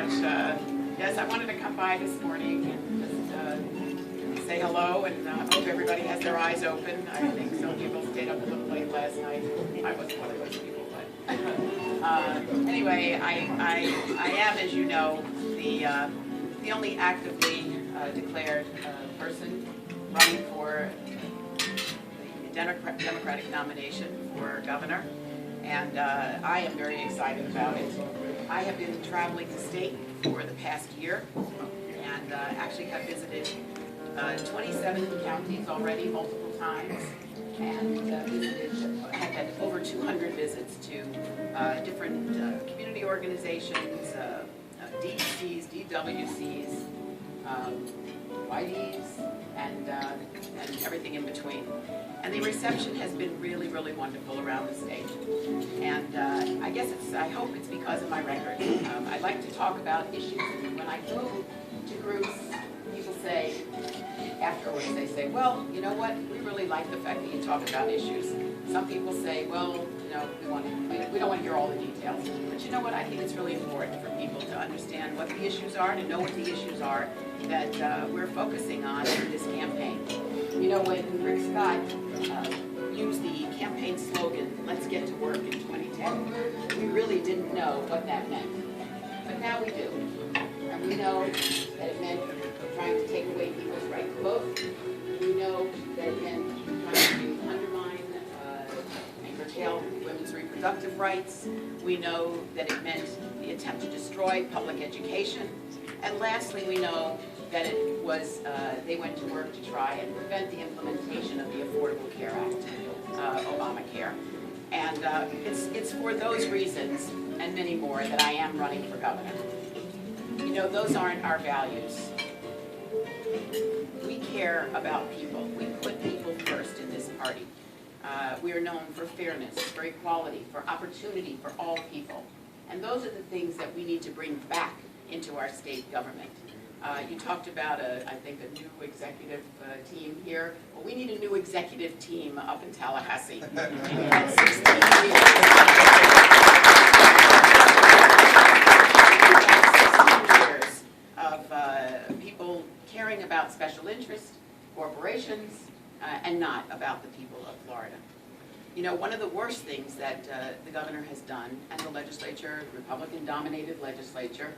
much. Yes, I wanted to come by this morning and just say hello, and hope everybody has their eyes open. I think some people stayed up a little late last night. I wasn't one of those people, but anyway, I am, as you know, the only actively declared person running for the Democratic nomination for governor, and I am very excited about it. I have been traveling the state for the past year, and actually have visited 27 counties already multiple times, and have had over 200 visits to different community organizations, DCs, DWCs, YDs, and everything in between. And the reception has been really, really wonderful around the state. And I hope it's because of my record. I like to talk about issues, and when I go to groups, people say, afterwards they say, well, you know what, we really like the fact that you talk about issues. Some people say, well, you know, we don't want to hear all the details. But you know what, I think it's really important for people to understand what the issues are, to know what the issues are that we're focusing on in this campaign. You know, when Rick Scott used the campaign slogan, "Let's get to work" in 2010, we really didn't know what that meant. But now we do. And we know that it meant trying to take away people's right to vote. We know that it meant trying to undermine and curtail women's reproductive rights. We know that it meant the attempt to destroy public education. And lastly, we know that it was, they went to work to try and prevent the implementation of the Affordable Care Act, Obamacare. And it's for those reasons and many more that I am running for governor. You know, those aren't our values. We care about people. We put people first in this party. We are known for fairness, for equality, for opportunity for all people. And those are the things that we need to bring back into our state government. You talked about, I think, a new executive team here. Well, we need a new executive team up in Tallahassee. We've had 16 years. Of people caring about special interests, corporations, and not about the people of Florida. You know, one of the worst things that the governor has done, and the legislature, Republican-dominated legislature,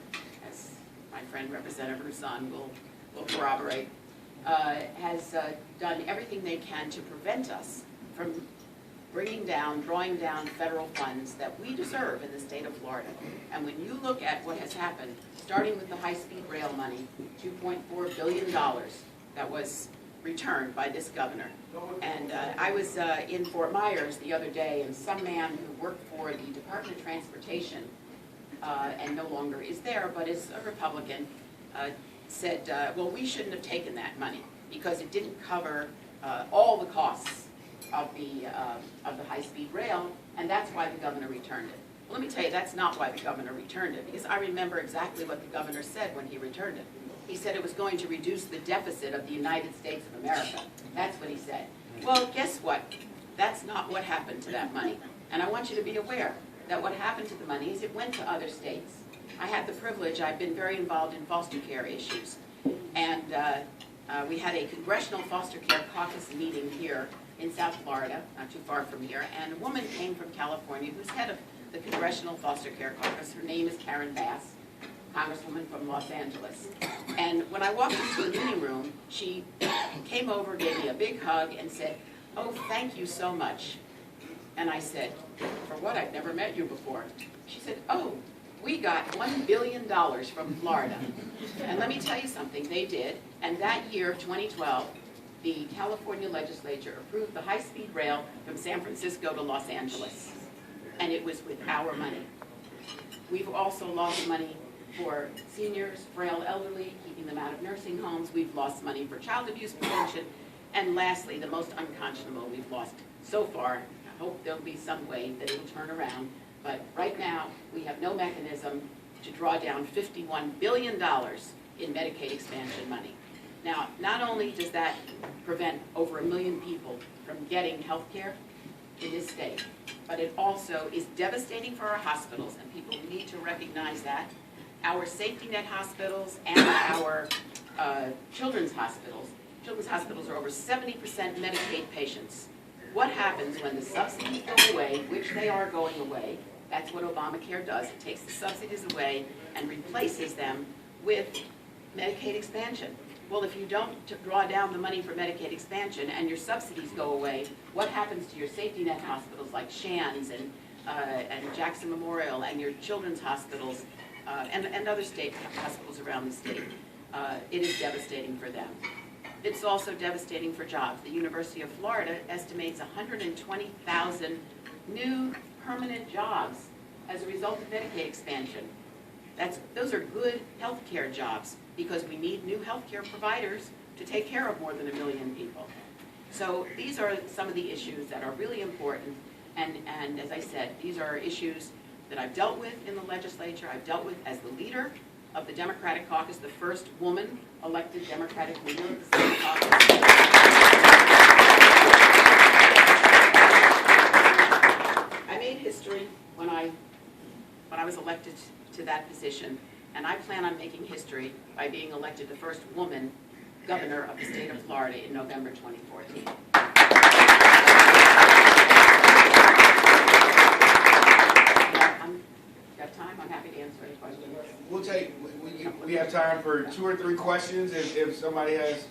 as my friend Representative Rouson will corroborate, has done everything they can to prevent us from drawing down federal funds that we deserve in the state of Florida. And when you look at what has happened, starting with the high-speed rail money, $2.4 billion that was returned by this governor. And I was in Fort Myers the other day, and some man who worked for the Department of Transportation, and no longer is there, but is a Republican, said, well, we shouldn't have taken that money because it didn't cover all the costs of the high-speed rail, and that's why the governor returned it. Well, let me tell you, that's not why the governor returned it, because I remember exactly what the governor said when he returned it. He said it was going to reduce the deficit of the United States of America. That's what he said. Well, guess what? That's not what happened to that money. And I want you to be aware that what happened to the money is it went to other states. I had the privilege, I've been very involved in foster care issues. And we had a Congressional Foster Care Caucus meeting here in South Florida, not too far from here, and a woman came from California who's head of the Congressional Foster Care Caucus. Her name is Karen Bass, Congresswoman from Los Angeles. And when I walked into the meeting room, she came over, gave me a big hug, and said, "Oh, thank you so much." And I said, "For what? I've never met you before." She said, "Oh, we got $1 billion from Florida." And let me tell you something, they did. And that year of 2012, the California legislature approved the high-speed rail from San Francisco to Los Angeles. And it was with our money. We've also lost money for seniors, frail elderly, keeping them out of nursing homes. We've lost money for child abuse prevention. And lastly, the most unconscionable we've lost so far. I hope there'll be some way that it'll turn around. But right now, we have no mechanism to draw down $51 billion in Medicaid expansion money. Now, not only does that prevent over 1 million people from getting health care in this state, but it also is devastating for our hospitals, and people need to recognize that. our safety net hospitals and our children's hospitals. Children's hospitals are over 70% Medicaid patients. What happens when the subsidies go away, which they are going away? That's what Obamacare does. It takes the subsidies away and replaces them with Medicaid expansion. Well, if you don't draw down the money for Medicaid expansion and your subsidies go away, what happens to your safety net hospitals like Shands and Jackson Memorial and your children's hospitals and other state hospitals around the state? It is devastating for them. It's also devastating for jobs. The University of Florida estimates 120,000 new permanent jobs as a result of Medicaid expansion. Those are good healthcare jobs because we need new healthcare providers to take care of more than 1 million people. So these are some of the issues that are really important, and as I said, these are issues that I've dealt with in the legislature. I've dealt with as the leader of the Democratic caucus, the first woman elected Democratic leader of the state caucus. I made history when I was elected to that position, and I plan on making history by being elected the first woman governor of the state of Florida in November 2014. Got time? I'm happy to answer any questions. We have time for 2 or 3 questions if somebody has